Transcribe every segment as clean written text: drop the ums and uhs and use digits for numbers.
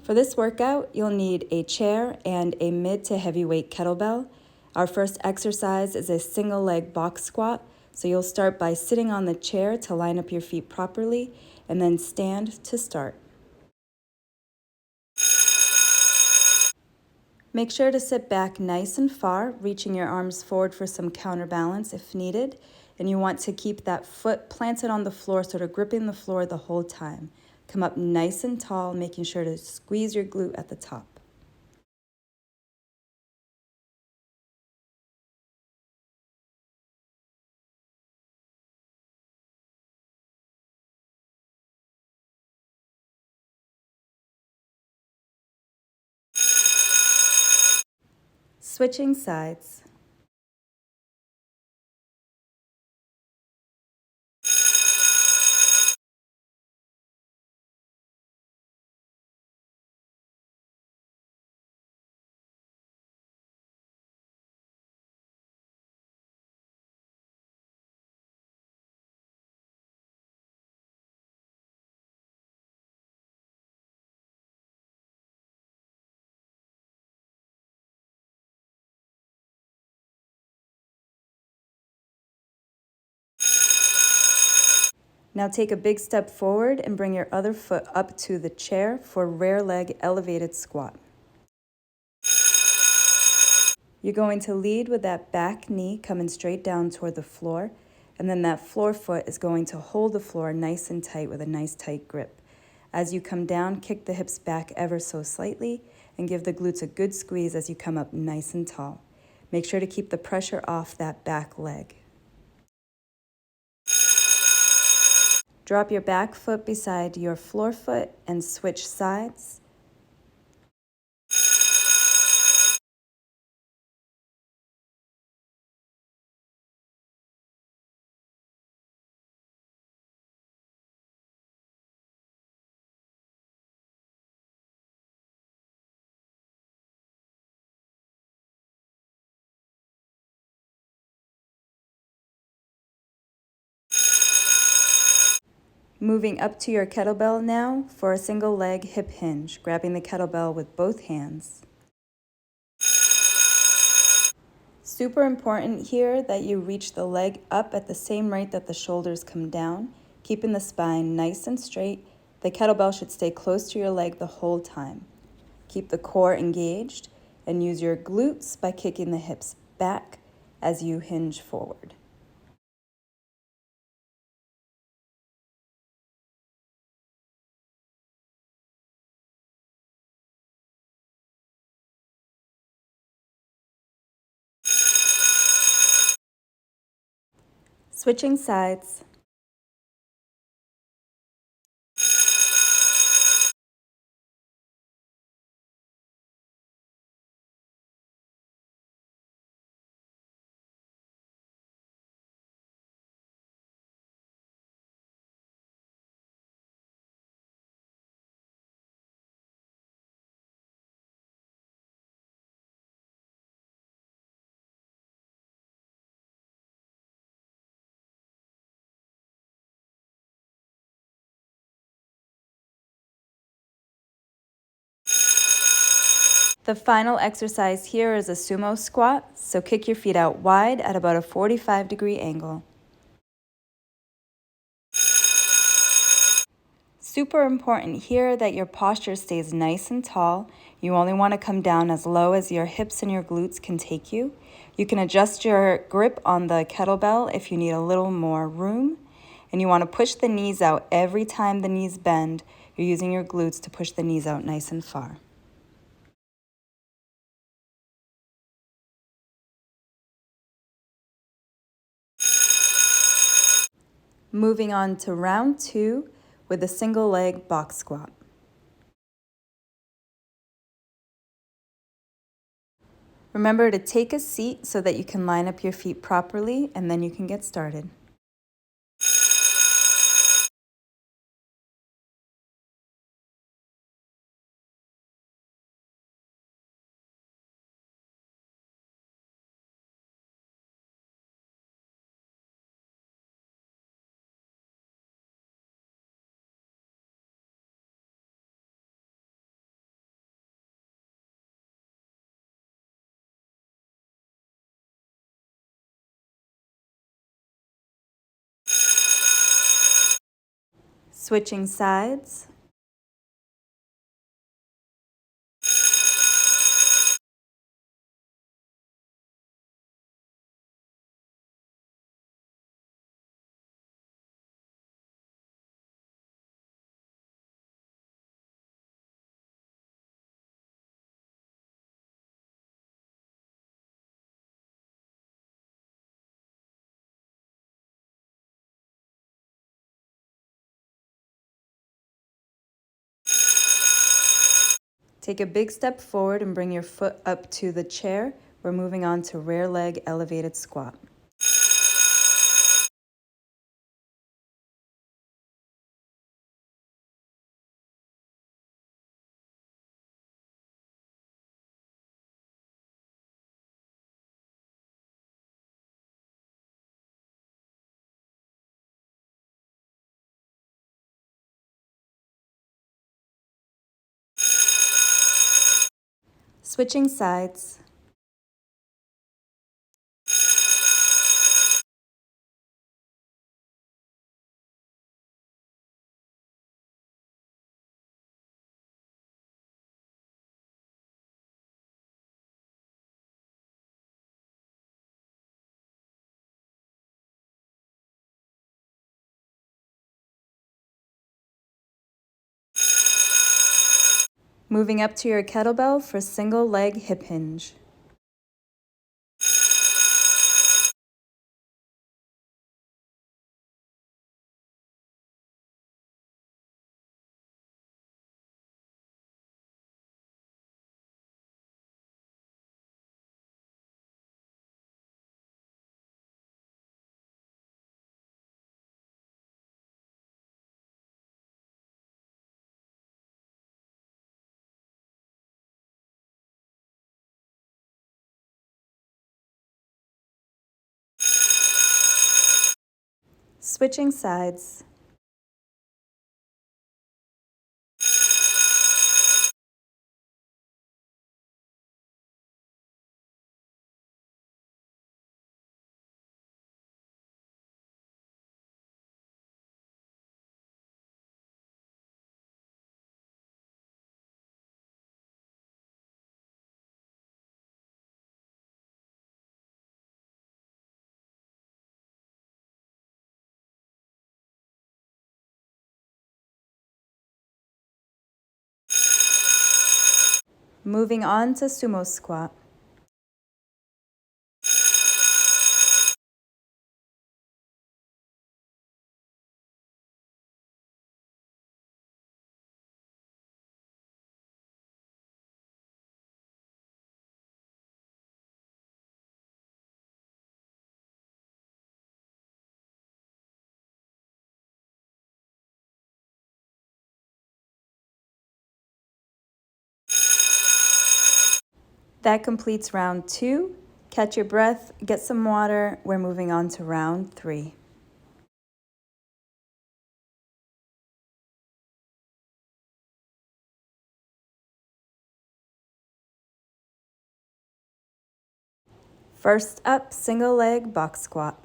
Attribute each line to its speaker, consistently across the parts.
Speaker 1: For this workout, you'll need a chair and a mid to heavyweight kettlebell. Our first exercise is a single leg box squat. So you'll start by sitting on the chair to line up your feet properly and then stand to start. Make sure to sit back nice and far, reaching your arms forward for some counterbalance if needed. And you want to keep that foot planted on the floor, sort of gripping the floor the whole time. Come up nice and tall, making sure to squeeze your glute at the top. Switching sides. Now take a big step forward and bring your other foot up to the chair for rear leg elevated squat. You're going to lead with that back knee coming straight down toward the floor, and then that floor foot is going to hold the floor nice and tight with a nice tight grip. As you come down, kick the hips back ever so slightly and give the glutes a good squeeze as you come up nice and tall. Make sure to keep the pressure off that back leg. Drop your back foot beside your floor foot and switch sides. Moving up to your kettlebell now for a single leg hip hinge, grabbing the kettlebell with both hands. Super important here that you reach the leg up at the same rate that the shoulders come down, keeping the spine nice and straight. The kettlebell should stay close to your leg the whole time. Keep the core engaged and use your glutes by kicking the hips back as you hinge forward. Switching sides. The final exercise here is a sumo squat, so kick your feet out wide at about a 45-degree angle. Super important here that your posture stays nice and tall. You only want to come down as low as your hips and your glutes can take you. You can adjust your grip on the kettlebell if you need a little more room. And you want to push the knees out every time the knees bend. You're using your glutes to push the knees out nice and far. Moving on to round 2 with a single leg box squat. Remember to take a seat so that you can line up your feet properly, and then you can get started. Switching sides. Take a big step forward and bring your foot up to the chair. We're moving on to rear leg elevated squat. Switching sides. Moving up to your kettlebell for single leg hip hinge. Switching sides. Moving on to sumo squat. That completes round 2. Catch your breath, get some water. We're moving on to round 3. First up, single leg box squat.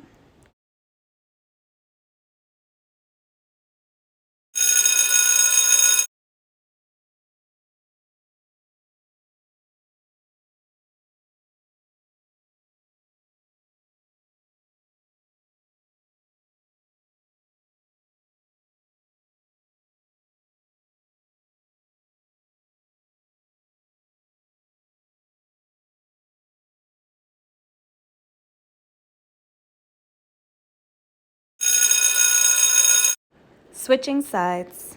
Speaker 1: Switching sides.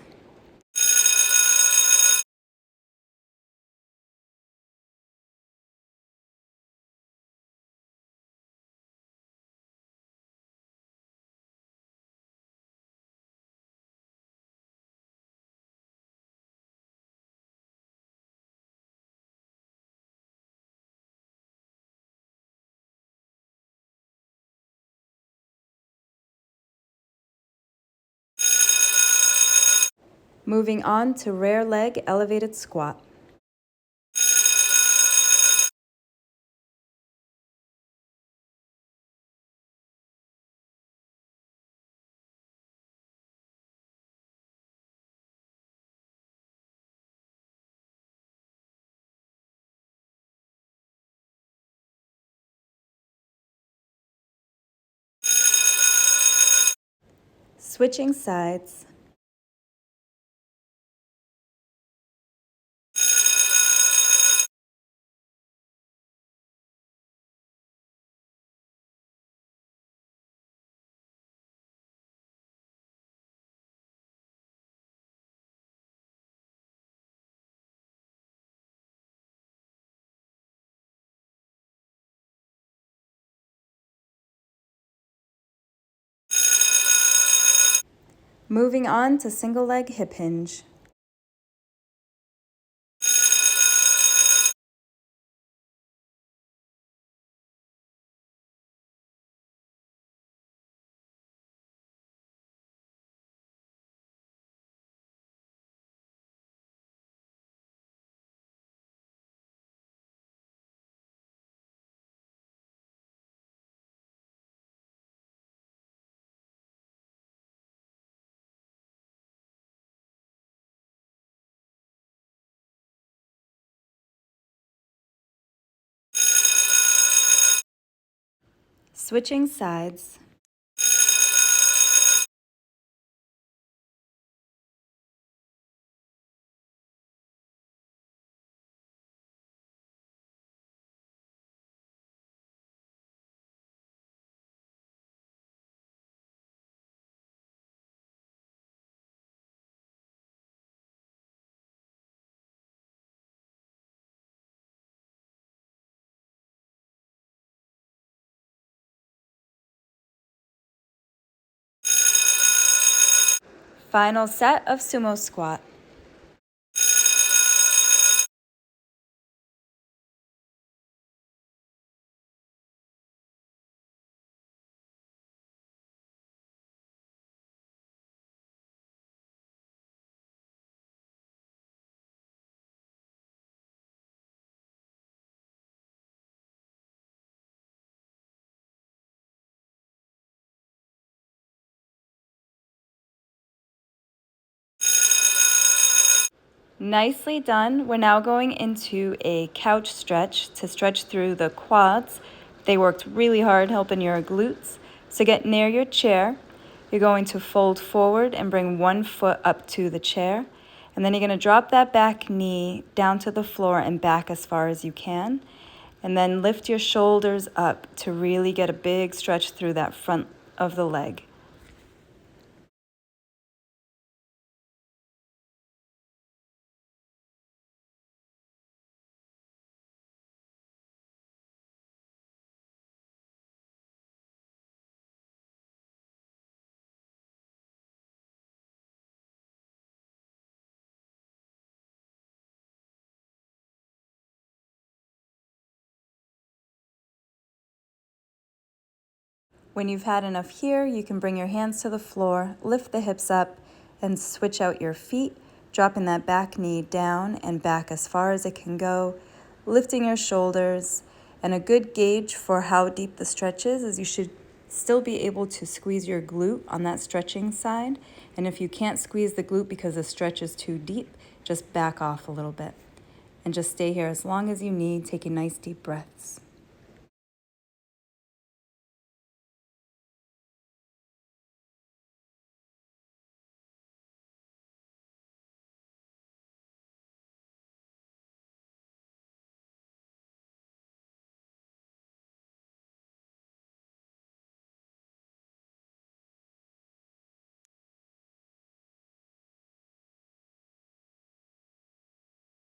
Speaker 1: Moving on to rear leg elevated squat. Switching sides. Moving on to single leg hip hinge. Switching sides. Final set of sumo squat. Nicely done. We're now going into a couch stretch to stretch through the quads. They worked really hard helping your glutes. So get near your chair. You're going to fold forward and bring one foot up to the chair. And then you're going to drop that back knee down to the floor and back as far as you can. And then lift your shoulders up to really get a big stretch through that front of the leg. When you've had enough here, you can bring your hands to the floor, lift the hips up, and switch out your feet, dropping that back knee down and back as far as it can go, lifting your shoulders. And a good gauge for how deep the stretch is you should still be able to squeeze your glute on that stretching side. And if you can't squeeze the glute because the stretch is too deep, just back off a little bit. And just stay here as long as you need, taking nice deep breaths.